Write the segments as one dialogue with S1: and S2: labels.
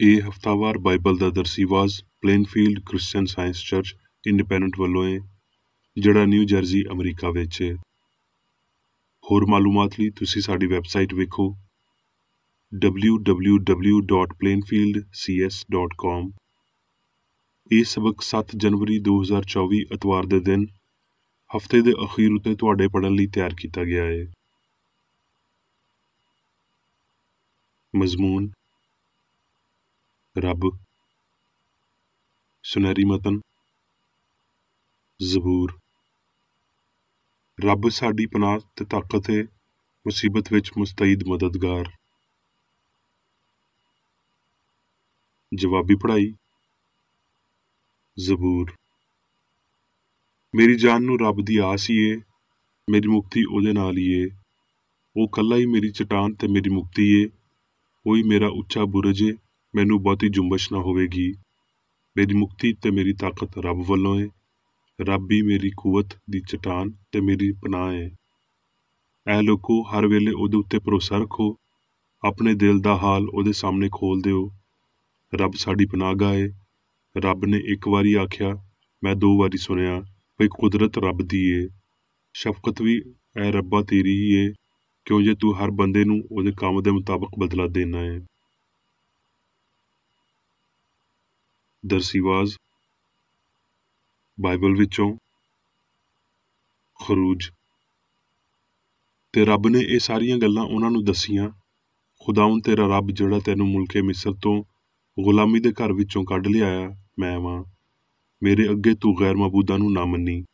S1: ਇਹ ਹਫ਼ਤਾਵਾਰ ਬਾਈਬਲ ਦਾ ਦਰਸੀਵਾਜ਼ Plainfield Christian Science Church Independent ਵੱਲੋਂ ਹੈ, ਜਿਹੜਾ ਨਿਊ ਜਰਜ਼ੀ ਅਮਰੀਕਾ ਵਿੱਚ ਹੈ। ਹੋਰ ਮਾਲੂਮਾਤ ਲਈ ਤੁਸੀਂ ਸਾਡੀ ਵੈਬਸਾਈਟ ਵੇਖੋ www.plainfieldcs.com। ਇਹ ਸਬਕ 7 ਜਨਵਰੀ 2024 ਐਤਵਾਰ ਦੇ ਦਿਨ ਹਫ਼ਤੇ ਦੇ ਅਖੀਰ ਉੱਤੇ ਤੁਹਾਡੇ ਪੜ੍ਹਨ ਲਈ ਤਿਆਰ ਕੀਤਾ ਗਿਆ ਹੈ। ਮਜ਼ਮੂਨ ਰੱਬ, ਸੁਨਹਿਰੀ ਮਤਨ, ਜ਼ਬੂਰ। ਰੱਬ ਸਾਡੀ ਪਨਾਹ ਤੇ ਤਾਕਤ ਹੈ, ਮੁਸੀਬਤ ਵਿੱਚ ਮੁਸਤੈਦ ਮਦਦਗਾਰ। ਜਵਾਬੀ ਪੜ੍ਹਾਈ। ਜ਼ਬੂਰ। ਮੇਰੀ ਜਾਨ ਨੂੰ ਰੱਬ ਦੀ ਆਸ ਹੀ ਏ, ਮੇਰੀ ਮੁਕਤੀ ਉਹਦੇ ਨਾਲ ਹੀ ਏ। ਉਹ ਕੱਲਾ ਹੀ ਮੇਰੀ ਚਟਾਨ ਤੇ ਮੇਰੀ ਮੁਕਤੀ ਏ, ਉਹੀ ਮੇਰਾ ਉੱਚਾ ਬੁਰਜ ਏ, ਮੈਨੂੰ ਬਹੁਤੀ ਜੁੰਬਸ਼ ਨਾ ਹੋਵੇਗੀ। ਮੇਰੀ ਮੁਕਤੀ ਤੇ ਮੇਰੀ ਤਾਕਤ ਰੱਬ ਵੱਲੋਂ ਏ। ਰੱਬ ਹੀ ਮੇਰੀ ਕੁਵਤ ਦੀ ਚਟਾਨ ਤੇ ਮੇਰੀ ਪਨਾਹ ਏ। ਐ ਲੋਕੋ, ਹਰ ਵੇਲੇ ਉਹਦੇ ਉੱਤੇ ਭਰੋਸਾ ਰੱਖੋ, ਆਪਣੇ ਦਿਲ ਦਾ ਹਾਲ ਉਹਦੇ ਸਾਹਮਣੇ ਖੋਲ ਦਿਓ। ਰੱਬ ਸਾਡੀ ਪਨਾਹਗਾਹ ਏ। ਰੱਬ ਨੇ ਇੱਕ ਵਾਰੀ ਆਖਿਆ, ਮੈਂ 2 ਵਾਰੀ ਸੁਣਿਆ, ਭਈ ਕੁਦਰਤ ਰੱਬ ਦੀ ਏ, ਸ਼ਫਕਤ ਵੀ ਐ ਰੱਬਾ ਤੇਰੀ ਹੀ ਏ, ਕਿਉਂ ਜੇ ਤੂੰ ਹਰ ਬੰਦੇ ਨੂੰ ਉਹਦੇ ਕੰਮ ਦੇ ਮੁਤਾਬਕ ਬਦਲਾ ਦੇਣਾ ਏ। ਦਰਸੀਵਾਜ਼ ਬਾਈਬਲ ਵਿੱਚੋਂ ਖਰੂਜ। ਤੇ ਰੱਬ ਨੇ ਇਹ ਸਾਰੀਆਂ ਗੱਲਾਂ ਉਹਨਾਂ ਨੂੰ ਦੱਸੀਆਂ। ਖੁਦਾਵੰਦ ਤੇਰਾ ਰੱਬ, ਜਿਹੜਾ ਤੈਨੂੰ ਮੁਲਕੇ ਮਿਸਰ ਤੋਂ ਗੁਲਾਮੀ ਦੇ ਘਰ ਵਿੱਚੋਂ ਕੱਢ ਲਿਆਇਆ, ਮੈਂ ਵਾਂ। ਮੇਰੇ ਅੱਗੇ ਤੂੰ ਗੈਰ ਮਬੂਦਾਂ ਨੂੰ ਨਾ ਮੰਨੀ।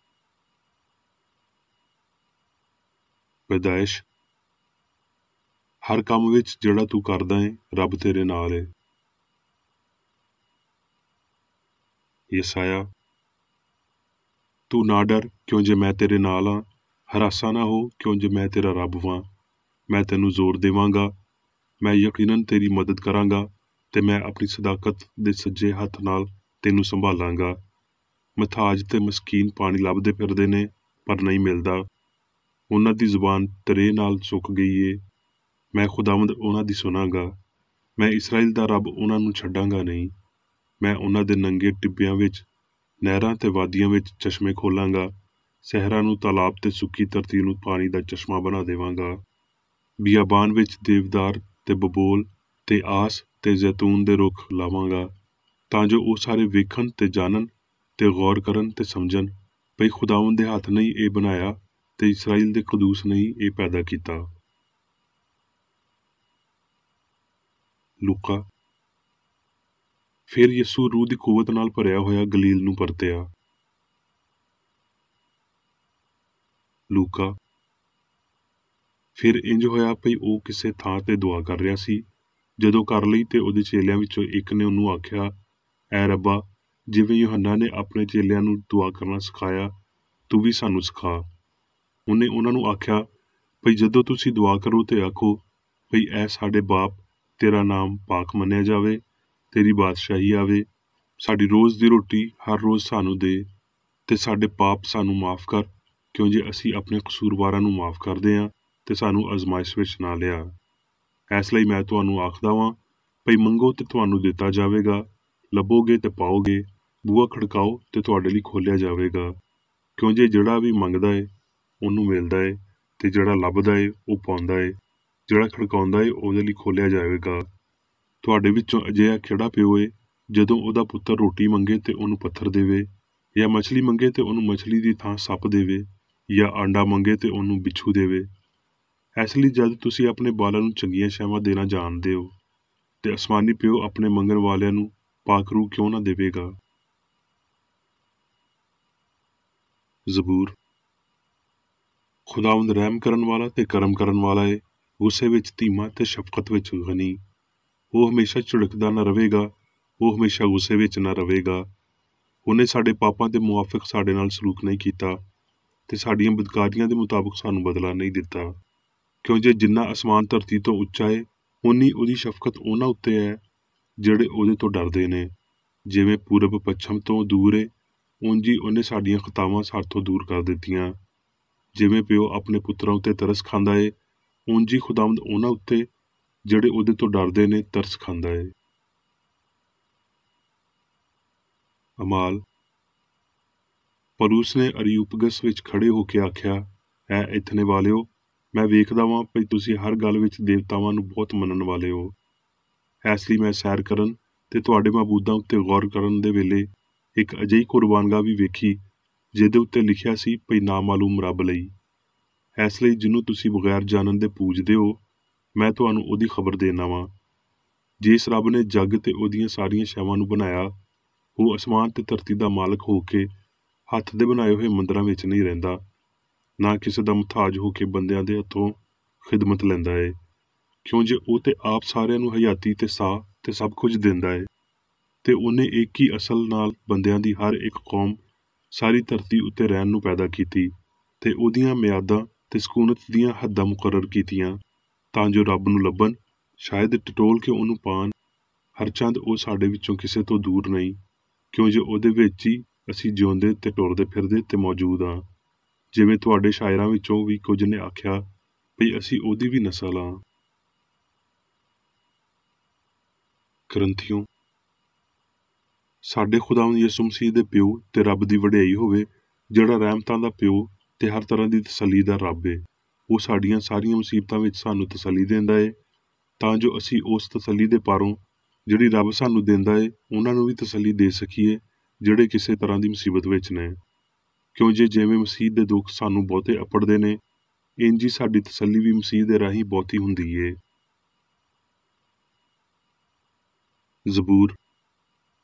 S1: ਪੈਦਾਇਸ਼। ਹਰ ਕੰਮ ਵਿੱਚ ਜਿਹੜਾ ਤੂੰ ਕਰਦਾ ਏ, ਰੱਬ ਤੇਰੇ ਨਾਲ ਏ। ਯਸਾਇਆ। ਤੂੰ ਨਾ ਡਰ, ਕਿਉਂ ਜੇ ਮੈਂ ਤੇਰੇ ਨਾਲ ਹਾਂ। ਹਰਾਸਾ ਨਾ ਹੋ, ਕਿਉਂ ਜੇ ਮੈਂ ਤੇਰਾ ਰੱਬ ਵਾਂ। ਮੈਂ ਤੈਨੂੰ ਜ਼ੋਰ ਦੇਵਾਂਗਾ, ਮੈਂ ਯਕੀਨਨ ਤੇਰੀ ਮਦਦ ਕਰਾਂਗਾ, ਤੇ ਮੈਂ ਆਪਣੀ ਸਦਾਕਤ ਦੇ ਸੱਜੇ ਹੱਥ ਨਾਲ ਤੈਨੂੰ ਸੰਭਾਲਾਂਗਾ। ਮਥਾਜ ਤੇ ਮਸਕੀਨ ਪਾਣੀ ਲੱਭਦੇ ਫਿਰਦੇ ਨੇ, ਪਰ ਨਹੀਂ ਮਿਲਦਾ। ਉਹਨਾਂ ਦੀ ਜ਼ੁਬਾਨ ਤਰੇ ਨਾਲ ਸੁੱਕ ਗਈ ਏ। ਮੈਂ ਖੁਦਾਵੰਦ ਉਹਨਾਂ ਦੀ ਸੁਣਾਂਗਾ। ਮੈਂ ਇਸਰਾਇਲ ਦਾ ਰੱਬ ਉਹਨਾਂ ਨੂੰ ਛੱਡਾਂਗਾ ਨਹੀਂ। ਮੈਂ ਉਹਨਾਂ ਦੇ ਨੰਗੇ ਟਿੱਬਿਆਂ ਵਿੱਚ, ਨਹਿਰਾਂ ਤੇ ਵਾਦੀਆਂ ਵਿੱਚ ਚਸ਼ਮੇ ਖੋਲਾਂਗਾ। ਸਹਿਰਾਂ ਨੂੰ ਤਾਲਾਬ ਤੇ ਸੁੱਕੀ ਧਰਤੀ ਨੂੰ ਪਾਣੀ ਦਾ ਚਸ਼ਮਾ ਬਣਾ ਦੇਵਾਂਗਾ। ਬਿਆਬਾਨ ਵਿੱਚ ਦੇਵਦਾਰ ਤੇ ਬਬੋਲ ਤੇ ਆਸ ਤੇ ਜ਼ੈਤੂਨ ਦੇ ਰੁੱਖ ਲਾਵਾਂਗਾ, ਤਾਂ ਜੋ ਉਹ ਸਾਰੇ ਵੇਖਣ ਤੇ ਜਾਣਨ ਤੇ ਗੌਰ ਕਰਨ ਤੇ ਸਮਝਣ, ਭਈ ਖੁਦਾਵੰਦ ਦੇ ਹੱਥ ਨਹੀਂ ਇਹ ਬਣਾਇਆ, ਤੇ ਇਸਰਾਇਲ ਦੇ ਕਦੂਸ ਨਹੀਂ ਇਹ ਪੈਦਾ ਕੀਤਾ। ਲੂਕਾ। ਫਿਰ ਯਿਸੂ ਰੂਹ ਦੀ ਕੁਵਤ ਨਾਲ ਭਰਿਆ ਹੋਇਆ ਗਲੀਲ ਨੂੰ ਪਰਤਿਆ। ਲੂਕਾ। ਫਿਰ ਇੰਜ ਹੋਇਆ, ਭਈ ਉਹ ਕਿਸੇ ਥਾਂ ਤੇ ਦੁਆ ਕਰ ਰਿਹਾ ਸੀ। ਜਦੋਂ ਕਰ ਲਈ ਤੇ ਉਹਦੇ ਚੇਲਿਆਂ ਵਿੱਚੋਂ ਇੱਕ ਨੇ ਉਹਨੂੰ ਆਖਿਆ, ਐ ਰੱਬਾ, ਜਿਵੇਂ ਯੂਹੰਨਾ ਨੇ ਆਪਣੇ ਚੇਲਿਆਂ ਨੂੰ ਦੁਆ ਕਰਨਾ ਸਿਖਾਇਆ, ਤੂੰ ਵੀ ਸਾਨੂੰ ਸਿਖਾ। ਉਹਨੇ ਉਹਨਾਂ ਨੂੰ ਆਖਿਆ, ਭਈ ਜਦੋਂ ਤੁਸੀਂ ਦੁਆ ਕਰੋ ਤੇ ਆਖੋ, ਭਈ ਐ ਸਾਡੇ ਬਾਪ, ਤੇਰਾ ਨਾਮ ਪਾਕ ਮੰਨਿਆ ਜਾਵੇ, ਤੇਰੀ ਬਾਦਸ਼ਾਹੀ ਆਵੇ, ਸਾਡੀ ਰੋਜ਼ ਦੀ ਰੋਟੀ ਹਰ ਰੋਜ਼ ਸਾਨੂੰ ਦੇ, ਤੇ ਸਾਡੇ ਪਾਪ ਸਾਨੂੰ ਮਾਫ਼ ਕਰ, ਕਿਉਂ ਜੇ ਅਸੀਂ ਆਪਣੇ ਕਸੂਰਵਾਰਾਂ ਨੂੰ ਮਾਫ਼ ਕਰਦੇ ਹਾਂ, ਤੇ ਸਾਨੂੰ ਅਜ਼ਮਾਇਸ਼ ਵਿੱਚ ਨਾ ਲਿਆ। ਇਸ ਲਈ ਮੈਂ ਤੁਹਾਨੂੰ ਆਖਦਾ ਵਾਂ, ਭਈ ਮੰਗੋ ਤੇ ਤੁਹਾਨੂੰ ਦਿੱਤਾ ਜਾਵੇਗਾ, ਲੱਭੋਗੇ ਤੇ ਪਾਓਗੇ, ਬੂਹਾ ਖੜਕਾਓ ਤੇ ਤੁਹਾਡੇ ਲਈ ਖੋਲ੍ਹਿਆ ਜਾਵੇਗਾ। ਕਿਉਂ ਜੇ ਜਿਹੜਾ ਵੀ ਮੰਗਦਾ ਏ, ਉਹਨੂੰ ਮਿਲਦਾ ਏ, ਤੇ ਜਿਹੜਾ ਲੱਭਦਾ ਏ, ਉਹ ਪਾਉਂਦਾ ਏ, ਜਿਹੜਾ ਖੜਕਾਉਂਦਾ ਏ, ਉਹਦੇ ਲਈ ਖੋਲ੍ਹਿਆ ਜਾਵੇਗਾ। ਤੁਹਾਡੇ ਵਿੱਚੋਂ ਅਜਿਹਾ ਕਿਹੜਾ ਪਿਓ ਏ, ਜਦੋਂ ਉਹਦਾ ਪੁੱਤਰ ਰੋਟੀ ਮੰਗੇ ਤੇ ਉਹਨੂੰ ਪੱਥਰ ਦੇਵੇ, ਜਾਂ ਮਛਲੀ ਮੰਗੇ ਤੇ ਉਹਨੂੰ ਮਛਲੀ ਦੀ ਥਾਂ ਸੱਪ ਦੇਵੇ, ਜਾਂ ਆਂਡਾ ਮੰਗੇ ਤੇ ਉਹਨੂੰ ਬਿੱਛੂ ਦੇਵੇ। ਇਸ ਲਈ ਜਦ ਤੁਸੀਂ ਆਪਣੇ ਬਾਲਾਂ ਨੂੰ ਚੰਗੀਆਂ ਸ਼ੈਵਾਂ ਦੇਣਾ ਜਾਣਦੇ ਹੋ, ਤੇ ਅਸਮਾਨੀ ਪਿਓ ਆਪਣੇ ਮੰਗਣ ਵਾਲਿਆਂ ਨੂੰ ਪਾਕ ਰੂਹ ਕਿਉਂ ਨਾ ਦੇਵੇਗਾ। ਜ਼ਬੂਰ। ਖੁਦਾਵੰਦ ਰਹਿਮ ਕਰਨ ਵਾਲਾ ਤੇ ਕਰਮ ਕਰਨ ਵਾਲਾ ਏ, ਗੁੱਸੇ ਵਿੱਚ ਧੀਮਾ ਤੇ ਸ਼ਫਕਤ ਵਿੱਚ ਗਨੀ। ਉਹ ਹਮੇਸ਼ਾ ਝਿੜਕਦਾ ਨਾ ਰਹੇਗਾ, ਉਹ ਹਮੇਸ਼ਾ ਗੁੱਸੇ ਵਿੱਚ ਨਾ ਰਹੇਗਾ। ਉਹਨੇ ਸਾਡੇ ਪਾਪਾਂ ਦੇ ਮੁਆਫਿਕ ਸਾਡੇ ਨਾਲ ਸਲੂਕ ਨਹੀਂ ਕੀਤਾ, ਤੇ ਸਾਡੀਆਂ ਬਦਕਾਰੀਆਂ ਦੇ ਮੁਤਾਬਕ ਸਾਨੂੰ ਬਦਲਾ ਨਹੀਂ ਦਿੱਤਾ। ਕਿਉਂ ਜੇ ਜਿੰਨਾ ਅਸਮਾਨ ਧਰਤੀ ਤੋਂ ਉੱਚਾ ਏ, ਓਨੀ ਉਹਦੀ ਸ਼ਫਕਤ ਉਹਨਾਂ ਉੱਤੇ ਹੈ ਜਿਹੜੇ ਉਹਦੇ ਤੋਂ ਡਰਦੇ ਨੇ। ਜਿਵੇਂ ਪੂਰਬ ਪੱਛਮ ਤੋਂ ਦੂਰ ਏ, ਉਂਝ ਹੀ ਉਹਨੇ ਸਾਡੀਆਂ ਖਤਾਵਾਂ ਸਾਡੇ ਤੋਂ ਦੂਰ ਕਰ ਦਿੱਤੀਆਂ। ਜਿਵੇਂ ਪਿਓ ਆਪਣੇ ਪੁੱਤਰਾਂ ਉੱਤੇ ਤਰਸ ਖਾਂਦਾ ਏ, ਉਂਝ ਹੀ ਖੁਦਾਵੰਦ ਉਹਨਾਂ ਉੱਤੇ ਜਿਹੜੇ ਉਹਦੇ ਤੋਂ ਡਰਦੇ ਨੇ ਤਰਸ ਖਾਂਦਾ ਏ। ਅਮਾਲ। ਪਰ ਉਸਨੇ ਅਰਿਯੂਪਗਸ ਵਿੱਚ ਖੜੇ ਹੋ ਕੇ ਆਖਿਆ, ਐ ਇਥਨੇ ਵਾਲਿਓ, ਮੈਂ ਵੇਖਦਾ ਵਾਂ ਭਈ ਤੁਸੀਂ ਹਰ ਗੱਲ ਵਿੱਚ ਦੇਵਤਾਵਾਂ ਨੂੰ ਬਹੁਤ ਮੰਨਣ ਵਾਲੇ ਹੋ। ਇਸ ਲਈ ਮੈਂ ਸੈਰ ਕਰਨ ਤੇ ਤੁਹਾਡੇ ਮਾਬੂਦਾਂ ਉੱਤੇ ਗੌਰ ਕਰਨ ਦੇ ਵੇਲੇ ਇੱਕ ਅਜਿਹੀ ਕੁਰਬਾਨਗਾਹ ਵੀ ਵੇਖੀ ਜਿਹਦੇ ਉੱਤੇ ਲਿਖਿਆ ਸੀ ਭਈ ਨਾਮਾਲੂਮ ਰੱਬ ਲਈ। ਇਸ ਲਈ ਜਿਹਨੂੰ ਤੁਸੀਂ ਬਗੈਰ ਜਾਣਨ ਦੇ ਪੂਜਦੇ ਹੋ, ਮੈਂ ਤੁਹਾਨੂੰ ਉਹਦੀ ਖਬਰ ਦੇਣਾ ਵਾਂ। ਜਿਸ ਰੱਬ ਨੇ ਜੱਗ ਤੇ ਉਹਦੀਆਂ ਸਾਰੀਆਂ ਸ਼ੈਵਾਂ ਨੂੰ ਬਣਾਇਆ, ਉਹ ਅਸਮਾਨ ਤੇ ਧਰਤੀ ਦਾ ਮਾਲਕ ਹੋ ਕੇ ਹੱਥ ਦੇ ਬਣਾਏ ਹੋਏ ਮੰਦਰਾਂ ਵਿੱਚ ਨਹੀਂ ਰਹਿੰਦਾ, ਨਾ ਕਿਸੇ ਦਾ ਮੁਹਤਾਜ ਹੋ ਕੇ ਬੰਦਿਆਂ ਦੇ ਹੱਥੋਂ ਖਿਦਮਤ ਲੈਂਦਾ ਏ, ਕਿਉਂ ਜੇ ਉਹ ਤੇ ਆਪ ਸਾਰਿਆਂ ਨੂੰ ਹਯਾਤੀ ਤੇ ਸਾਹ ਤੇ ਸਭ ਕੁਝ ਦਿੰਦਾ ਏ, ਤੇ ਉਹਨੇ ਇੱਕ ਹੀ ਅਸਲ ਨਾਲ ਬੰਦਿਆਂ ਦੀ ਹਰ ਇੱਕ ਕੌਮ ਸਾਰੀ ਧਰਤੀ ਉੱਤੇ ਰਹਿਣ ਨੂੰ ਪੈਦਾ ਕੀਤੀ ਤੇ ਉਹਦੀਆਂ ਮਿਆਦਾਂ ਤੇ ਸਕੂਨਤ ਦੀਆਂ ਹੱਦਾਂ ਮੁਕਰਰ ਕੀਤੀਆਂ ਤਾਂ ਜੋ ਰੱਬ ਨੂੰ ਲੱਭਣ, ਸ਼ਾਇਦ ਟਟੋਲ ਕੇ ਉਹਨੂੰ ਪਾਣ। ਹਰਚੰਦ ਉਹ ਸਾਡੇ ਵਿੱਚੋਂ ਕਿਸੇ ਤੋਂ ਦੂਰ ਨਹੀਂ, ਕਿਉਂ ਜੇ ਉਹਦੇ ਵਿੱਚ ਹੀ ਅਸੀਂ ਜਿਉਂਦੇ ਤੇ ਟੁਰਦੇ ਫਿਰਦੇ ਤੇ ਮੌਜੂਦ ਹਾਂ। ਜਿਵੇਂ ਤੁਹਾਡੇ ਸ਼ਾਇਰਾਂ ਵਿੱਚੋਂ ਵੀ ਕੁਝ ਨੇ ਆਖਿਆ ਵੀ ਅਸੀਂ ਉਹਦੀ ਵੀ ਨਸਲ ਹਾਂ। ਗ੍ਰੰਥੀਓ, ਸਾਡੇ ਖੁਦਾਵੰਦ ਯਿਸੂ ਮਸੀਹ ਦੇ ਪਿਓ ਤੇ ਰੱਬ ਦੀ ਵਡਿਆਈ ਹੋਵੇ, ਜਿਹੜਾ ਰਹਿਮਤਾਂ ਦਾ ਪਿਓ ਤੇ ਹਰ ਤਰ੍ਹਾਂ ਦੀ ਤਸੱਲੀ ਦਾ ਰੱਬ ਏ। ਉਹ ਸਾਡੀਆਂ ਸਾਰੀਆਂ ਮੁਸੀਬਤਾਂ ਵਿੱਚ ਸਾਨੂੰ ਤਸੱਲੀ ਦਿੰਦਾ ਏ, ਤਾਂ ਜੋ ਅਸੀਂ ਉਸ ਤਸੱਲੀ ਦੇ ਪਾਰੋਂ ਜਿਹੜੀ ਰੱਬ ਸਾਨੂੰ ਦਿੰਦਾ ਏ ਉਹਨਾਂ ਨੂੰ ਵੀ ਤਸੱਲੀ ਦੇ ਸਕੀਏ ਜਿਹੜੇ ਕਿਸੇ ਤਰ੍ਹਾਂ ਦੀ ਮੁਸੀਬਤ ਵਿੱਚ ਨੇ। ਕਿਉਂ ਜੇ ਜਿਵੇਂ ਮਸੀਹ ਦੇ ਦੁੱਖ ਸਾਨੂੰ ਬਹੁਤੇ ਅਪੜਦੇ ਨੇ, ਇੰਝ ਹੀ ਸਾਡੀ ਤਸੱਲੀ ਵੀ ਮਸੀਹ ਦੇ ਰਾਹੀਂ ਬਹੁਤੀ ਹੁੰਦੀ ਏ। ਜ਼ਬੂਰ।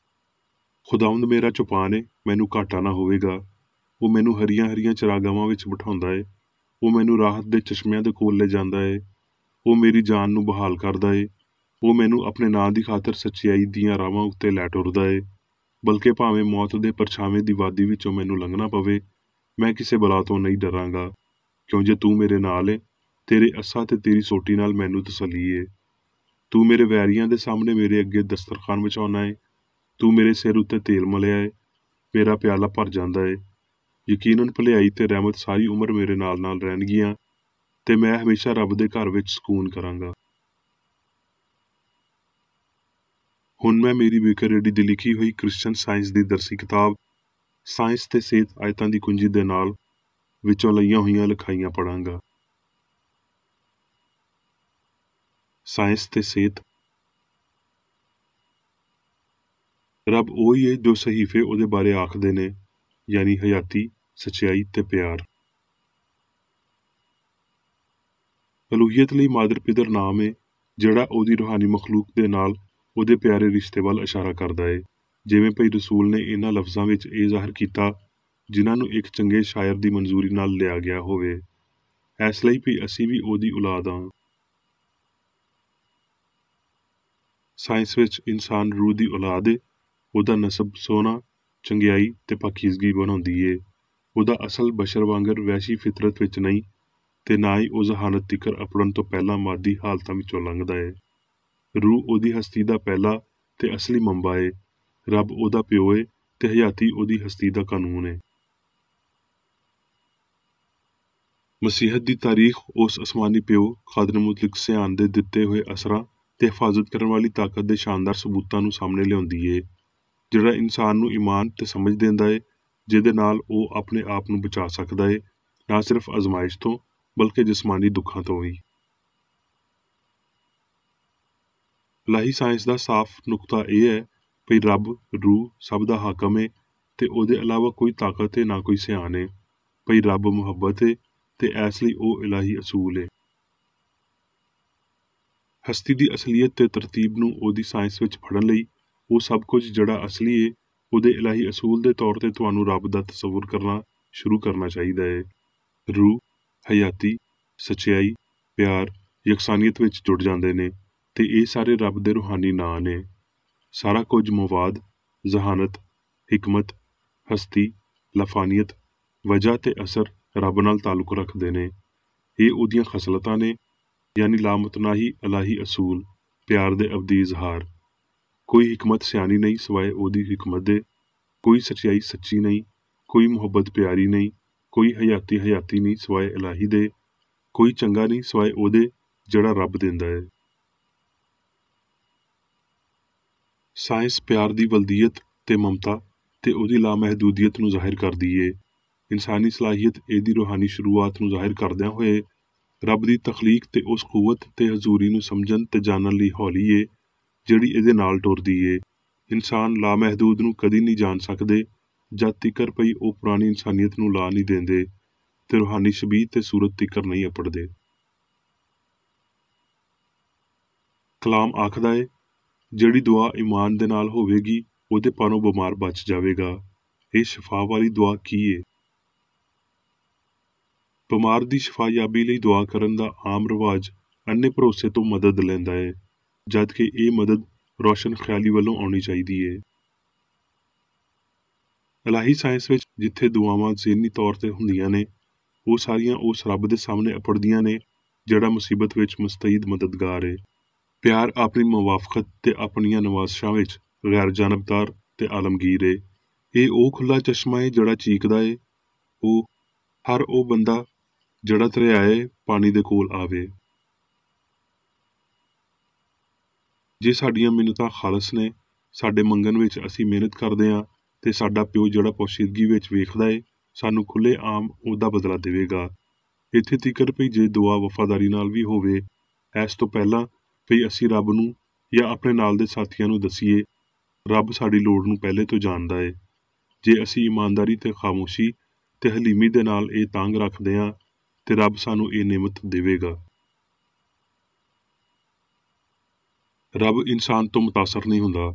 S1: ਖੁਦਾਵੰਦ ਮੇਰਾ ਚੁਪਾਨ ਏ, ਮੈਨੂੰ ਘਾਟਾ ਨਾ ਹੋਵੇਗਾ। ਉਹ ਮੈਨੂੰ ਹਰੀਆਂ ਹਰੀਆਂ ਚਰਾਗਾਹਾਂ ਵਿੱਚ ਬਿਠਾਉਂਦਾ ਏ। ਉਹ ਮੈਨੂੰ ਰਾਹਤ ਦੇ ਚਸ਼ਮਿਆਂ ਦੇ ਕੋਲ ਲੈ ਜਾਂਦਾ ਏ। ਉਹ ਮੇਰੀ ਜਾਨ ਨੂੰ ਬਹਾਲ ਕਰਦਾ ਏ। ਉਹ ਮੈਨੂੰ ਆਪਣੇ ਨਾਂ ਦੀ ਖਾਤਰ ਸੱਚਾਈ ਦੀਆਂ ਰਾਹਾਂ ਉੱਤੇ ਲੈ ਟੁਰਦਾ ਏ। ਬਲਕਿ ਭਾਵੇਂ ਮੌਤ ਦੇ ਪਰਛਾਵੇਂ ਦੀ ਵਾਦੀ ਵਿੱਚੋਂ ਮੈਨੂੰ ਲੰਘਣਾ ਪਵੇ, ਮੈਂ ਕਿਸੇ ਬਲਾ ਤੋਂ ਨਹੀਂ ਡਰਾਂਗਾ, ਕਿਉਂ ਜੇ ਤੂੰ ਮੇਰੇ ਨਾਲ ਏ। ਤੇਰੇ ਅੱਸਾਂ ਤੇ ਤੇਰੀ ਸੋਟੀ ਨਾਲ ਮੈਨੂੰ ਤਸੱਲੀ ਏ। ਤੂੰ ਮੇਰੇ ਵੈਰੀਆਂ ਦੇ ਸਾਹਮਣੇ ਮੇਰੇ ਅੱਗੇ ਦਸਤਰਖਾਨ ਵਿਛਾਉਣਾ ਏ। ਤੂੰ ਮੇਰੇ ਸਿਰ ਉੱਤੇ ਤੇਲ ਮਲਿਆ ਏ। ਮੇਰਾ ਪਿਆਲਾ ਭਰ ਜਾਂਦਾ ਏ। ਯਕੀਨਨ ਭਲਾਈ ਤੇ ਰਹਿਮਤ ਸਾਰੀ ਉਮਰ ਮੇਰੇ ਨਾਲ ਨਾਲ ਰਹਿਣਗੀਆਂ ਤੇ ਮੈਂ ਹਮੇਸ਼ਾ ਰੱਬ ਦੇ ਘਰ ਵਿੱਚ ਸਕੂਨ ਕਰਾਂਗਾ। ਹੁਣ ਮੈਂ ਮੇਰੀ ਬੇਕਰੇਡੀ ਦੀ ਲਿਖੀ ਹੋਈ ਕ੍ਰਿਸਚਨ ਸਾਇੰਸ ਦੀ ਦਰਸੀ ਕਿਤਾਬ ਸਾਇੰਸ ਤੇ ਸਿਹਤ ਆਇਤਾਂ ਦੀ ਕੁੰਜੀ ਦੇ ਨਾਲ ਵਿੱਚੋਂ ਲਈਆਂ ਹੋਈਆਂ ਲਿਖਾਈਆਂ ਪੜਾਂਗਾ। ਸਾਇੰਸ ਤੇ ਸਿਹਤ। ਰੱਬ ਉਹੀ ਏ ਜੋ ਸਹੀਫੇ ਉਹਦੇ ਬਾਰੇ ਆਖਦੇ ਨੇ, ਯਾਨੀ ਹਯਾਤੀ, ਸੱਚਾਈ ਤੇ ਪਿਆਰ। ਅਲੂਹੀਅਤ ਲਈ ਮਾਦਰ ਪਿਦਰ ਨਾਮ ਏ, ਜਿਹੜਾ ਉਹਦੀ ਰੂਹਾਨੀ ਮਖਲੂਕ ਦੇ ਨਾਲ ਉਹਦੇ ਪਿਆਰੇ ਰਿਸ਼ਤੇ ਵੱਲ ਇਸ਼ਾਰਾ ਕਰਦਾ ਏ, ਜਿਵੇਂ ਭਈ ਰਸੂਲ ਨੇ ਇਹਨਾਂ ਲਫ਼ਜ਼ਾਂ ਵਿੱਚ ਇਹ ਜ਼ਾਹਰ ਕੀਤਾ ਜਿਨ੍ਹਾਂ ਨੂੰ ਇੱਕ ਚੰਗੇ ਸ਼ਾਇਰ ਦੀ ਮਨਜ਼ੂਰੀ ਨਾਲ ਲਿਆ ਗਿਆ ਹੋਵੇ, ਇਸ ਲਈ ਵੀ ਅਸੀਂ ਵੀ ਉਹਦੀ ਔਲਾਦ ਹਾਂ। ਸਾਇੰਸ ਵਿੱਚ ਇਨਸਾਨ ਰੂਹ ਦੀ ਔਲਾਦ ਏ। ਉਹਦਾ ਨਸਬ ਸੋਨਾ, ਚੰਗਿਆਈ ਤੇ ਪਾਕੀਜ਼ਗੀ ਬਣਾਉਂਦੀ ਏ। ਉਹਦਾ ਅਸਲ ਬਸ਼ਰ ਵਾਂਗਰ ਵੈਸ਼ੀ ਫਿਤਰਤ ਵਿੱਚ ਨਹੀਂ ਤੇ ਨਾ ਹੀ ਉਹ ਜ਼ਹਾਨਤ ਤਿਕਰ ਅਪੜਨ ਤੋਂ ਪਹਿਲਾਂ ਮਾਦੀ ਹਾਲਤਾਂ ਵਿੱਚੋਂ ਲੰਘਦਾ ਏ। ਰੂਹ ਉਹਦੀ ਹਸਤੀ ਦਾ ਪਹਿਲਾ ਤੇ ਅਸਲੀ ਮੰਬਾ ਏ। ਰੱਬ ਉਹਦਾ ਪਿਓ ਏ ਤੇ ਹਯਾਤੀ ਉਹਦੀ ਹਸਤੀ ਦਾ ਕਾਨੂੰਨ ਏ। ਮਸੀਹਤ ਦੀ ਤਾਰੀਖ ਉਸ ਅਸਮਾਨੀ ਪਿਓ ਕਾਦਰ ਮੁਤਲਕ ਸਿਆਣ ਦੇ ਦਿੱਤੇ ਹੋਏ ਅਸਰਾਂ ਤੇ ਹਿਫਾਜ਼ਤ ਕਰਨ ਵਾਲੀ ਤਾਕਤ ਦੇ ਸ਼ਾਨਦਾਰ ਸਬੂਤਾਂ ਨੂੰ ਸਾਹਮਣੇ ਲਿਆਉਂਦੀ ਏ, ਜਿਹੜਾ ਇਨਸਾਨ ਨੂੰ ਈਮਾਨ ਤੇ ਸਮਝ ਦਿੰਦਾ ਏ, ਜਿਹਦੇ ਨਾਲ ਉਹ ਆਪਣੇ ਆਪ ਨੂੰ ਬਚਾ ਸਕਦਾ ਏ, ਨਾ ਸਿਰਫ ਅਜ਼ਮਾਇਸ਼ ਤੋਂ ਬਲਕਿ ਜਿਸਮਾਨੀ ਦੁੱਖਾਂ ਤੋਂ ਵੀ। ਇਲਾਹੀ ਸਾਇੰਸ ਦਾ ਸਾਫ਼ ਨੁਕਤਾ ਇਹ ਹੈ ਭਈ ਰੱਬ ਰੂਹ ਸਭ ਦਾ ਹਾਕਮ ਏ ਤੇ ਉਹਦੇ ਇਲਾਵਾ ਕੋਈ ਤਾਕਤ ਏ ਨਾ ਕੋਈ ਸਿਆਣ ਏ। ਭਈ ਰੱਬ ਮੁਹੱਬਤ ਏ ਤੇ ਇਸ ਲਈ ਉਹ ਇਲਾਹੀ ਅਸੂਲ ਏ। ਹਸਤੀ ਦੀ ਅਸਲੀਅਤ ਤੇ ਤਰਤੀਬ ਨੂੰ ਉਹਦੀ ਸਾਇੰਸ ਵਿੱਚ ਫੜਨ ਲਈ ਉਹ ਸਭ ਕੁਝ ਜਿਹੜਾ ਅਸਲੀ ਏ ਉਹਦੇ ਇਲਾਹੀ ਅਸੂਲ ਦੇ ਤੌਰ ਤੇ ਤੁਹਾਨੂੰ ਰੱਬ ਦਾ ਤਸੱਵੁਰ ਕਰਨਾ ਸ਼ੁਰੂ ਕਰਨਾ ਚਾਹੀਦਾ ਏ। ਰੂਹ, ਹਯਾਤੀ, ਸੱਚਾਈ, ਪਿਆਰ, ਯਕਸਾਨੀਅਤ ਵਿੱਚ ਜੁੜ ਜਾਂਦੇ ਨੇ ਤੇ ਇਹ ਸਾਰੇ ਰੱਬ ਦੇ ਰੂਹਾਨੀ ਨਾਂ ਨੇ। ਸਾਰਾ ਕੁਝ ਮਵਾਦ, ਜ਼ਹਾਨਤ, ਹਿਕਮਤ, ਹਸਤੀ, ਲਫਾਨੀਅਤ, ਵਜ੍ਹਾ ਤੇ ਅਸਰ ਰੱਬ ਨਾਲ ਤਾਲੁਕ ਰੱਖਦੇ ਨੇ। ਇਹ ਉਹਦੀਆਂ ਖਸਲਤਾਂ ਨੇ, ਯਾਨੀ ਲਾਮਤਨਾਹੀ ਇਲਾਹੀ ਅਸੂਲ, ਪਿਆਰ ਦੇ ਅਬਦੀ ਇਜ਼ਹਾਰ। ਕੋਈ ਹਿਕਮਤ ਸਿਆਣੀ ਨਹੀਂ ਸਿਵਾਏ ਉਹਦੀ ਹਿਕਮਤ ਦੇ, ਕੋਈ ਸੱਚਾਈ ਸੱਚੀ ਨਹੀਂ, ਕੋਈ ਮੁਹੱਬਤ ਪਿਆਰੀ ਨਹੀਂ, ਕੋਈ ਹਯਾਤੀ ਨਹੀਂ ਸਿਵਾਏ ਇਲਾਹੀ ਦੇ, ਕੋਈ ਚੰਗਾ ਨਹੀਂ ਸਿਵਾਏ ਉਹਦੇ ਜਿਹੜਾ ਰੱਬ ਦਿੰਦਾ ਹੈ। ਸਾਇੰਸ ਪਿਆਰ ਦੀ ਵਲਦੀਅਤ ਤੇ ਮਮਤਾ ਤੇ ਉਹਦੀ ਲਾਮਹਿਦੂਦੀਅਤ ਨੂੰ ਜ਼ਾਹਿਰ ਕਰਦੀ ਏ। ਇਨਸਾਨੀ ਸਲਾਹੀਅਤ ਇਹਦੀ ਰੂਹਾਨੀ ਸ਼ੁਰੂਆਤ ਨੂੰ ਜ਼ਾਹਿਰ ਕਰਦਿਆਂ ਹੋਏ ਰੱਬ ਦੀ ਤਖਲੀਕ ਤੇ ਉਸ ਕੂਵਤ ਤੇ ਹਜ਼ੂਰੀ ਨੂੰ ਸਮਝਣ ਤੇ ਜਾਣਨ ਲਈ ਹੌਲੀ ਏ ਜਿਹੜੀ ਇਹਦੇ ਨਾਲ ਟੁਰਦੀ ਏ। ਇਨਸਾਨ ਲਾਮਹਿਦੂਦ ਨੂੰ ਕਦੀ ਨਹੀਂ ਜਾਣ ਸਕਦੇ ਜਦ ਤੀਕਰ ਪਈ ਉਹ ਪੁਰਾਣੀ ਇਨਸਾਨੀਅਤ ਨੂੰ ਲਾ ਨਹੀਂ ਦਿੰਦੇ ਤੇ ਰੂਹਾਨੀ ਸ਼ਬੀਹ ਤੇ ਸੂਰਤ ਤੀਕਰ ਨਹੀਂ ਅਪੜਦੇ। ਕਲਾਮ ਆਖਦਾ ਏ, ਜਿਹੜੀ ਦੁਆ ਈਮਾਨ ਦੇ ਨਾਲ ਹੋਵੇਗੀ ਉਹਦੇ ਪਾਣੋਂ ਬਿਮਾਰ ਬਚ ਜਾਵੇਗਾ। ਇਹ ਸ਼ਿਫਾ ਵਾਲੀ ਦੁਆ ਕੀ ਏ? ਬਿਮਾਰ ਦੀ ਸ਼ਿਫਾਯਾਬੀ ਲਈ ਦੁਆ ਕਰਨ ਦਾ ਆਮ ਰਿਵਾਜ ਅੰਨੇ ਭਰੋਸੇ ਤੋਂ ਮਦਦ ਲੈਂਦਾ ਏ, ਜਦ ਕਿ ਇਹ ਮਦਦ ਰੋਸ਼ਨ ਖਿਆਲੀ ਵੱਲੋਂ ਆਉਣੀ ਚਾਹੀਦੀ ਏ। ਇਲਾਹੀ ਸਾਇੰਸ ਵਿੱਚ ਜਿੱਥੇ ਦੁਆਵਾਂ ਜ਼ਿਹਨੀ ਤੌਰ ਤੇ ਹੁੰਦੀਆਂ ਨੇ, ਉਹ ਸਾਰੀਆਂ ਉਸ ਰੱਬ ਦੇ ਸਾਹਮਣੇ ਅਪੜਦੀਆਂ ਨੇ ਜਿਹੜਾ ਮੁਸੀਬਤ ਵਿੱਚ ਮੁਸਤਈਦ ਮਦਦਗਾਰ ਏ। ਪਿਆਰ ਆਪਣੀ ਮੁਵਾਫਕਤ ਤੇ ਆਪਣੀਆਂ ਨਵਾਜ਼ਸ਼ਾਂ ਵਿੱਚ ਗੈਰ ਜਾਨਬਦਾਰ ਤੇ ਆਲਮਗੀਰ ਏ। ਇਹ ਉਹ ਖੁੱਲਾ ਚਸ਼ਮਾ ਏ ਜਿਹੜਾ ਚੀਕਦਾ ਏ, ਉਹ ਹਰ ਉਹ ਬੰਦਾ ਜਿਹੜਾ ਦਰਿਆਏ ਪਾਣੀ ਦੇ ਕੋਲ ਆਵੇ। ਜੇ ਸਾਡੀਆਂ ਮਿੰਨਤਾਂ ਖਾਲਸ ਨੇ, ਸਾਡੇ ਮੰਗਣ ਵਿੱਚ ਅਸੀਂ ਮਿਹਨਤ ਕਰਦੇ ਹਾਂ ਤੇ ਸਾਡਾ ਪਿਓ ਜਿਹੜਾ ਪੋਸ਼ੀਦਗੀ ਵਿੱਚ ਵੇਖਦਾ ਏ ਸਾਨੂੰ ਖੁੱਲੇ ਆਮ ਉਹਦਾ ਬਦਲਾ ਦੇਵੇਗਾ। ਇੱਥੇ ਤੀਕਰ ਭਈ ਜੇ ਦੁਆ ਵਫਾਦਾਰੀ ਨਾਲ ਵੀ ਹੋਵੇ, ਇਸ ਤੋਂ ਪਹਿਲਾਂ ਭਈ ਅਸੀਂ ਰੱਬ ਨੂੰ ਜਾਂ ਆਪਣੇ ਨਾਲ ਦੇ ਸਾਥੀਆਂ ਨੂੰ ਦਸੀਏ, ਰੱਬ ਸਾਡੀ ਲੋੜ ਨੂੰ ਪਹਿਲੇ ਤੋਂ ਜਾਣਦਾ ਏ। ਜੇ ਅਸੀਂ ਇਮਾਨਦਾਰੀ ਤੇ ਖਾਮੋਸ਼ੀ ਤੇ ਹਲੀਮੀ ਦੇ ਨਾਲ ਇਹ ਤਾਂਗ ਰੱਖਦੇ ਹਾਂ ਤੇ ਰੱਬ ਸਾਨੂੰ ਇਹ ਨਿਮਤ ਦੇਵੇਗਾ। ਰੱਬ ਇਨਸਾਨ ਤੋਂ ਮੁਤਾਸਰ ਨਹੀਂ ਹੁੰਦਾ।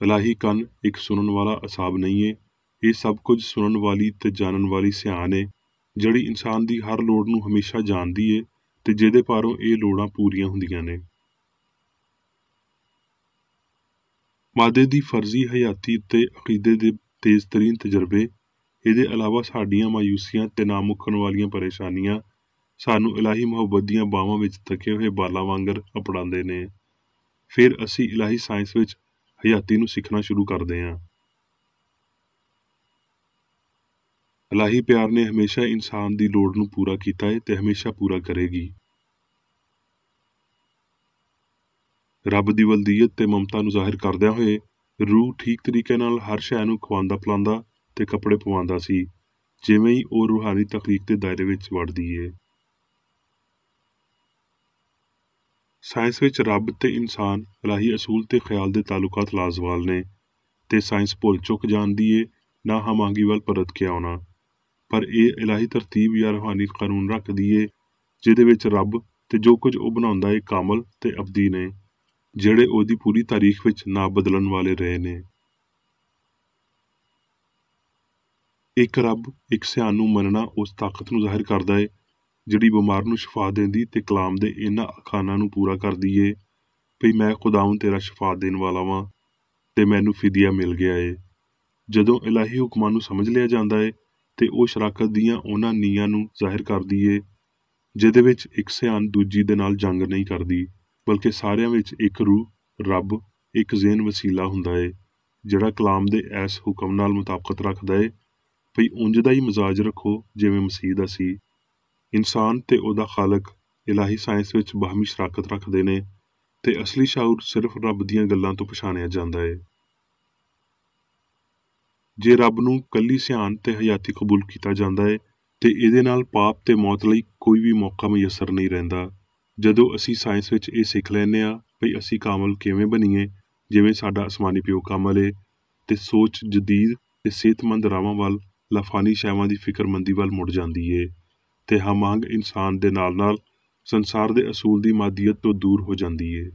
S1: ਇਲਾਹੀ ਕੰਨ ਇੱਕ ਸੁਣਨ ਵਾਲਾ ਅਸਾਬ ਨਹੀਂ ਏ, ਇਹ ਸਭ ਕੁਝ ਸੁਣਨ ਵਾਲੀ ਤੇ ਜਾਣਨ ਵਾਲੀ ਸਿਆਣ ਏ ਜਿਹੜੀ ਇਨਸਾਨ ਦੀ ਹਰ ਲੋੜ ਨੂੰ ਹਮੇਸ਼ਾ ਜਾਣਦੀ ਏ ਤੇ ਜਿਹਦੇ ਪਾਰੋਂ ਇਹ ਲੋੜਾਂ ਪੂਰੀਆਂ ਹੁੰਦੀਆਂ ਨੇ। ਮਾਦੇ ਦੀ ਫਰਜ਼ੀ ਹਯਾਤੀ ਤੇ ਅਕੀਦੇ ਦੇ ਤੇਜ਼ ਤਰੀਨ ਤਜਰਬੇ, ਇਹਦੇ ਇਲਾਵਾ ਸਾਡੀਆਂ ਮਾਯੂਸੀਆਂ ਤੇ ਨਾ ਮੁੱਕਣ ਵਾਲੀਆਂ ਪਰੇਸ਼ਾਨੀਆਂ ਸਾਨੂੰ ਇਲਾਹੀ ਮੁਹੱਬਤ ਦੀਆਂ ਬਾਹਾਂ ਵਿੱਚ ਤਕੇ ਹੋਏ ਬਾਲਾਂ ਵਾਂਗਰ ਅਪੜਾਉਂਦੇ ਨੇ। ਫਿਰ ਅਸੀਂ ਇਲਾਹੀ ਸਾਇੰਸ ਵਿੱਚ ਹਯਾਤੀ ਨੂੰ ਸਿੱਖਣਾ ਸ਼ੁਰੂ ਕਰਦੇ ਹਾਂ। ਇਲਾਹੀ ਪਿਆਰ ਨੇ ਹਮੇਸ਼ਾ ਇਨਸਾਨ ਦੀ ਲੋੜ ਨੂੰ ਪੂਰਾ ਕੀਤਾ ਹੈ ਤੇ ਹਮੇਸ਼ਾ ਪੂਰਾ ਕਰੇਗੀ। ਰੱਬ ਦੀ ਵਲਦੀਅਤ ਤੇ ਮਮਤਾ ਨੂੰ ਜ਼ਾਹਿਰ ਕਰਦਿਆਂ ਹੋਏ ਰੂਹ ਠੀਕ ਤਰੀਕੇ ਨਾਲ ਹਰ ਸ਼ੈ ਨੂੰ ਖਵਾਉਂਦਾ ਪਿਲਾਉਂਦਾ ਤੇ ਕੱਪੜੇ ਪਵਾਉਂਦਾ ਸੀ, ਜਿਵੇਂ ਹੀ ਉਹ ਰੂਹਾਨੀ ਤਖਲੀਕ ਦੇ ਦਾਇਰੇ ਵਿੱਚ ਵੜਦੀ ਏ। ਸਾਇੰਸ ਵਿੱਚ ਰੱਬ ਤੇ ਇਨਸਾਨ ਇਲਾਹੀ ਅਸੂਲ ਤੇ ਖਿਆਲ ਦੇ ਤਾਲੁਕਾਤ ਲਾਜ਼ਵਾਲ ਨੇ ਤੇ ਸਾਇੰਸ ਭੁੱਲ ਚੁੱਕ ਜਾਣਦੀ ਏ ਨਾ ਹਮਾਂਗੀ ਵੱਲ ਪਰਤ ਕੇ ਆਉਣਾ, ਪਰ ਇਹ ਇਲਾਹੀ ਤਰਤੀਬ ਜਾਂ ਰੂਹਾਨੀ ਕਾਨੂੰਨ ਰੱਖਦੀ ਏ ਜਿਹਦੇ ਵਿੱਚ ਰੱਬ ਤੇ ਜੋ ਕੁਝ ਉਹ ਬਣਾਉਂਦਾ ਏ ਕਾਮਲ ਤੇ ਅਬਦੀ ਨੇ, ਜਿਹੜੇ ਉਹਦੀ ਪੂਰੀ ਤਾਰੀਖ ਵਿੱਚ ਨਾ ਬਦਲਣ ਵਾਲੇ ਰਹੇ ਨੇ। ਇੱਕ ਰੱਬ ਇੱਕ ਸਿਆਣ ਨੂੰ ਮੰਨਣਾ ਉਸ ਤਾਕਤ ਨੂੰ ਜ਼ਾਹਿਰ ਕਰਦਾ ਏ ਜਿਹੜੀ ਬਿਮਾਰ ਨੂੰ ਸ਼ਿਫਾ ਦਿੰਦੀ ਤੇ ਕਲਾਮ ਦੇ ਇਹਨਾਂ ਅਖਾਨਾਂ ਨੂੰ ਪੂਰਾ ਕਰਦੀ ਏ ਭਈ ਮੈਂ ਖੁਦਾਵੰ ਤੇਰਾ ਸ਼ਿਫਾ ਦੇਣ ਵਾਲਾ ਵਾਂ ਤੇ ਮੈਨੂੰ ਫਿਦਿਆ ਮਿਲ ਗਿਆ ਏ। ਜਦੋਂ ਇਲਾਹੀ ਹੁਕਮਾਂ ਨੂੰ ਸਮਝ ਲਿਆ ਜਾਂਦਾ ਏ ਤੇ ਉਹ ਸ਼ਰਾਕਤ ਦੀਆਂ ਉਹਨਾਂ ਨੀਆਂ ਨੂੰ ਜ਼ਾਹਿਰ ਕਰਦੀ ਏ ਜਿਹਦੇ ਵਿੱਚ ਇੱਕ ਸਿਆਣ ਦੂਜੀ ਦੇ ਨਾਲ ਜੰਗ ਨਹੀਂ ਕਰਦੀ, ਬਲਕਿ ਸਾਰਿਆਂ ਵਿੱਚ ਇੱਕ ਰੂਹ ਰੱਬ ਇੱਕ ਜ਼ੇਨ ਵਸੀਲਾ ਹੁੰਦਾ ਏ ਜਿਹੜਾ ਕਲਾਮ ਦੇ ਐਸ ਹੁਕਮ ਨਾਲ ਮੁਤਾਬਕਤ ਰੱਖਦਾ ਏ ਭਈ ਉਂਝ ਦਾ ਹੀ ਮਜ਼ਾਜ ਰੱਖੋ ਜਿਵੇਂ ਮਸੀਹ ਦਾ ਸੀ। ਇਨਸਾਨ ਤੇ ਉਹਦਾ ਖਾਲਕ ਇਲਾਹੀ ਸਾਇੰਸ ਵਿੱਚ ਬਾਹਮੀ ਸ਼ਰਾਕਤ ਰੱਖਦੇ ਨੇ ਤੇ ਅਸਲੀ ਸ਼ਾਉਰ ਸਿਰਫ ਰੱਬ ਦੀਆਂ ਗੱਲਾਂ ਤੋਂ ਪਛਾਣਿਆ ਜਾਂਦਾ ਏ। ਜੇ ਰੱਬ ਨੂੰ ਕੱਲੀ ਸਿਆਣ ਤੇ ਹਯਾਤੀ ਕਬੂਲ ਕੀਤਾ ਜਾਂਦਾ ਏ ਤੇ ਇਹਦੇ ਨਾਲ ਪਾਪ ਤੇ ਮੌਤ ਲਈ ਕੋਈ ਵੀ ਮੌਕਾ ਮੁਯੱਸਰ ਨਹੀਂ ਰਹਿੰਦਾ। ਜਦੋਂ ਅਸੀਂ ਸਾਇੰਸ ਵਿੱਚ ਇਹ ਸਿੱਖ ਲੈਂਦੇ ਹਾਂ ਭਈ ਅਸੀਂ ਕਾਮਲ ਕਿਵੇਂ ਬਣੀਏ ਜਿਵੇਂ ਸਾਡਾ ਅਸਮਾਨੀ ਪਿਓ ਕਾਮਲ ਏ ਤੇ ਸੋਚ ਜਦੀਦ ਤੇ ਸਿਹਤਮੰਦ ਰਾਵਾਂ ਵੱਲ ਲਾਫਾਨੀ ਸ਼ੈਵਾਂ ਦੀ ਫਿਕਰਮੰਦੀ ਵੱਲ ਮੁੜ ਜਾਂਦੀ ਏ ਤੇ ਹਮਾਂਗ ਇਨਸਾਨ ਦੇ ਨਾਲ ਨਾਲ ਸੰਸਾਰ ਦੇ ਅਸੂਲ ਦੀ ਮਾਦੀਅਤ ਤੋਂ ਦੂਰ ਹੋ ਜਾਂਦੀ ਏ।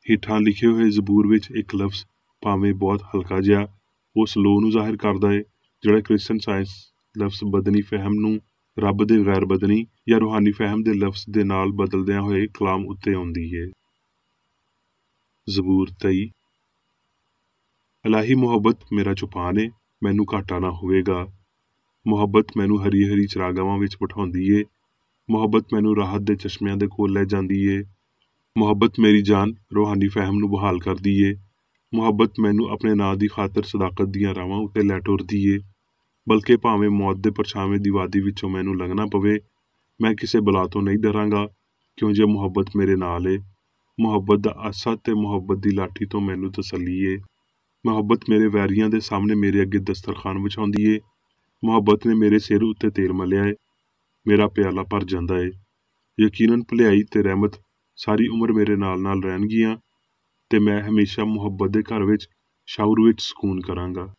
S1: ਹੇਠਾਂ ਲਿਖੇ ਹੋਏ ਜ਼ਬੂਰ ਵਿੱਚ ਇੱਕ ਲਫ਼ਜ਼ ਭਾਵੇਂ ਬਹੁਤ ਹਲਕਾ ਜਿਹਾ ਉਸ ਲੋਅ ਨੂੰ ਜ਼ਾਹਿਰ ਕਰਦਾ ਏ ਜਿਹੜਾ ਕ੍ਰਿਸਚਨ ਸਾਇੰਸ ਲਫ਼ਜ਼ ਬਦਨੀ ਫਹਿਮ ਨੂੰ ਰੱਬ ਦੇ ਗੈਰ ਬਦਨੀ ਜਾਂ ਰੂਹਾਨੀ ਫਹਿਮ ਦੇ ਲਫ਼ਜ਼ ਦੇ ਨਾਲ ਬਦਲਦਿਆਂ ਹੋਏ ਕਲਾਮ ਉੱਤੇ ਆਉਂਦੀ ਏ। ਜ਼ਬੂਰ 23। ਇਲਾਹੀ ਮੁਹੱਬਤ ਮੇਰਾ ਚੁਪਾਨ ਏ, ਮੈਨੂੰ ਘਾਟਾ ਨਾ ਹੋਵੇਗਾ। ਮੁਹੱਬਤ ਮੈਨੂੰ ਹਰੀ ਹਰੀ ਚਰਾਗਾਵਾਂ ਵਿੱਚ ਬਿਠਾਉਂਦੀ ਏ। ਮੁਹੱਬਤ ਮੈਨੂੰ ਰਾਹਤ ਦੇ ਚਸ਼ਮਿਆਂ ਦੇ ਕੋਲ ਲੈ ਜਾਂਦੀ ਏ। ਮੁਹੱਬਤ ਮੇਰੀ ਜਾਨ ਰੂਹਾਨੀ ਫਹਿਮ ਨੂੰ ਬਹਾਲ ਕਰਦੀ ਏ। ਮੁਹੱਬਤ ਮੈਨੂੰ ਆਪਣੇ ਨਾਂ ਦੀ ਖਾਤਰ ਸਦਾਕਤ ਦੀਆਂ ਰਾਵਾਂ ਉੱਤੇ ਲੈ ਟੁਰਦੀ ਏ, ਬਲਕਿ ਭਾਵੇਂ ਮੌਤ ਦੇ ਪਰਛਾਵੇਂ ਦੀ ਵਾਦੀ ਵਿੱਚੋਂ ਮੈਨੂੰ ਲੰਘਣਾ ਪਵੇ, ਮੈਂ ਕਿਸੇ ਬਲਾ ਤੋਂ ਨਹੀਂ ਡਰਾਂਗਾ ਕਿਉਂ ਜੇ ਮੁਹੱਬਤ ਮੇਰੇ ਨਾਲ ਏ। ਮੁਹੱਬਤ ਦਾ ਆਸਾ ਤੇ ਮੁਹੱਬਤ ਦੀ ਲਾਠੀ ਤੋਂ ਮੈਨੂੰ ਤਸੱਲੀ ਏ। ਮੁਹੱਬਤ ਮੇਰੇ ਵੈਰੀਆਂ ਦੇ ਸਾਹਮਣੇ ਮੇਰੇ ਅੱਗੇ ਦਸਤਰਖਾਨ ਵਿਛਾਉਂਦੀ ਏ। ਮੁਹੱਬਤ ਨੇ ਮੇਰੇ ਸਿਰ ਉੱਤੇ ਤੇਲ ਮਲਿਆ ਏ। ਮੇਰਾ ਪਿਆਲਾ ਭਰ ਜਾਂਦਾ ਏ। ਯਕੀਨਨ ਭਲਾਈ ਤੇ ਰਹਿਮਤ ਸਾਰੀ ਉਮਰ ਮੇਰੇ ਨਾਲ ਰਹਿਣਗੀਆਂ ਤੇ ਮੈਂ ਹਮੇਸ਼ਾ ਮੁਹੱਬਤ ਦੇ ਘਰ ਵਿੱਚ ਸ਼ਾਉਰ ਵਿੱਚ ਸਕੂਨ ਕਰਾਂਗਾ।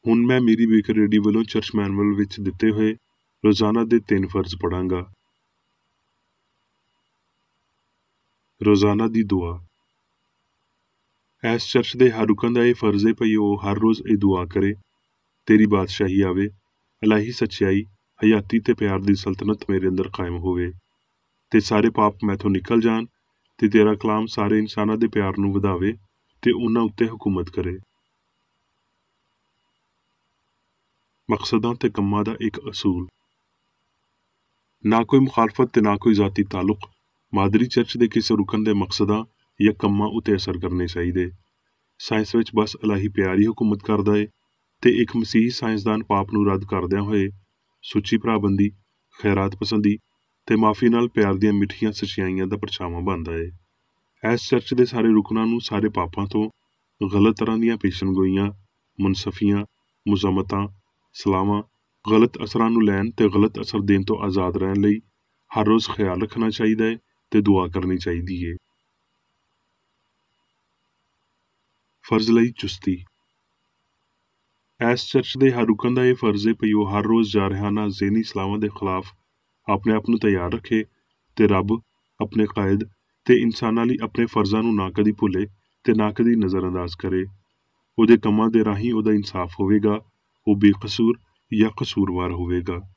S1: ਹੁਣ ਮੈਂ ਮੇਰੀ ਬੇਕਰ ਰੇਡੀ ਵੱਲੋਂ ਚਰਚ ਮੈਨੂਅਲ ਵਿੱਚ ਦਿੱਤੇ ਹੋਏ ਰੋਜ਼ਾਨਾ ਦੇ 3 ਫਰਜ਼ ਪੜਾਂਗਾ। ਰੋਜ਼ਾਨਾ ਦੀ ਦੁਆ। ਇਸ ਚਰਚ ਦੇ ਹਰ ਰੁਕਨ ਦਾ ਇਹ ਫਰਜ਼ ਹੈ ਭਈ ਉਹ ਹਰ ਰੋਜ਼ ਇਹ ਦੁਆ ਕਰੇ, ਤੇਰੀ ਬਾਦਸ਼ਾਹੀ ਆਵੇ, ਇਲਾਹੀ ਸੱਚਾਈ, ਹਯਾਤੀ ਤੇ ਪਿਆਰ ਦੀ ਸਲਤਨਤ ਮੇਰੇ ਅੰਦਰ ਕਾਇਮ ਹੋਵੇ ਤੇ ਸਾਰੇ ਪਾਪ ਮੈਥੋਂ ਨਿਕਲ ਜਾਣ ਤੇ ਤੇਰਾ ਕਲਾਮ ਸਾਰੇ ਇਨਸਾਨਾਂ ਦੇ ਪਿਆਰ ਨੂੰ ਵਧਾਵੇ ਤੇ ਉਹਨਾਂ ਉੱਤੇ ਹਕੂਮਤ ਕਰੇ। ਮਕਸਦਾਂ ਤੇ ਕੰਮਾਂ ਦਾ ਇੱਕ ਅਸੂਲ। ਨਾ ਕੋਈ ਮੁਖਾਲਫਤ ਤੇ ਨਾ ਕੋਈ ਜ਼ਾਤੀ ਤਾਲੁਕ ਮਾਦਰੀ ਚਰਚ ਦੇ ਕਿਸੇ ਰੁਕਨ ਦੇ ਮਕਸਦਾਂ ਜਾਂ ਕੰਮਾਂ ਉੱਤੇ ਅਸਰ ਕਰਨੇ ਚਾਹੀਦੇ। ਸਾਇੰਸ ਵਿੱਚ ਬਸ ਇਲਾਹੀ ਪਿਆਰ ਹੀ ਹਕੂਮਤ ਕਰਦਾ ਏ ਤੇ ਇੱਕ ਮਸੀਹੀ ਸਾਇੰਸਦਾਨ ਪਾਪ ਨੂੰ ਰੱਦ ਕਰਦਿਆਂ ਹੋਏ ਸੁੱਚੀ ਭਰਾਬੰਦੀ, ਖੈਰਾਤ ਪਸੰਦੀ ਤੇ ਮਾਫੀ ਨਾਲ ਪਿਆਰ ਦੀਆਂ ਮਿੱਠੀਆਂ ਸੱਚਾਈਆਂ ਦਾ ਪਰਛਾਵਾਂ ਬਣਦਾ ਏ। ਇਸ ਚਰਚ ਦੇ ਸਾਰੇ ਰੁਕਨਾਂ ਨੂੰ ਸਾਰੇ ਪਾਪਾਂ ਤੋਂ, ਗਲਤ ਤਰ੍ਹਾਂ ਦੀਆਂ ਪੇਸ਼ਨਗੋਈਆਂ, ਮੁਨਸਫੀਆਂ, ਮੁਜ਼ਮਤਾਂ, ਸਲਾਹਾਂ, ਗਲਤ ਅਸਰਾਂ ਨੂੰ ਲੈਣ ਤੇ ਗਲਤ ਅਸਰ ਦੇਣ ਤੋਂ ਆਜ਼ਾਦ ਰਹਿਣ ਲਈ ਹਰ ਰੋਜ਼ ਖਿਆਲ ਰੱਖਣਾ ਚਾਹੀਦਾ ਹੈ ਤੇ ਦੁਆ ਕਰਨੀ ਚਾਹੀਦੀ ਹੈ। ਫਰਜ਼ ਲਈ ਚੁਸਤੀ। ਇਸ ਚਰਚ ਦੇ ਹਰ ਰੁਕਨ ਦਾ ਇਹ ਫਰਜ਼ ਹੈ ਭਈ ਉਹ ਹਰ ਰੋਜ਼ ਜਾਰਹਾਨਾ ਜ਼ਹਿਨੀ ਸਲਾਹਾਂ ਦੇ ਖਿਲਾਫ ਆਪਣੇ ਆਪ ਨੂੰ ਤਿਆਰ ਰੱਖੇ ਤੇ ਰੱਬ, ਆਪਣੇ ਕਾਇਦ ਤੇ ਇਨਸਾਨਾਂ ਲਈ ਆਪਣੇ ਫਰਜ਼ਾਂ ਨੂੰ ਨਾ ਕਦੀ ਭੁੱਲੇ ਤੇ ਨਾ ਕਦੀ ਨਜ਼ਰਅੰਦਾਜ਼ ਕਰੇ। ਉਹਦੇ ਕੰਮਾਂ ਦੇ ਰਾਹੀਂ ਉਹਦਾ ਇਨਸਾਫ ਹੋਵੇਗਾ, ਉਹ ਬੇਕਸੂਰ ਜਾਂ ਕਸੂਰਵਾਰ ਹੋਵੇਗਾ।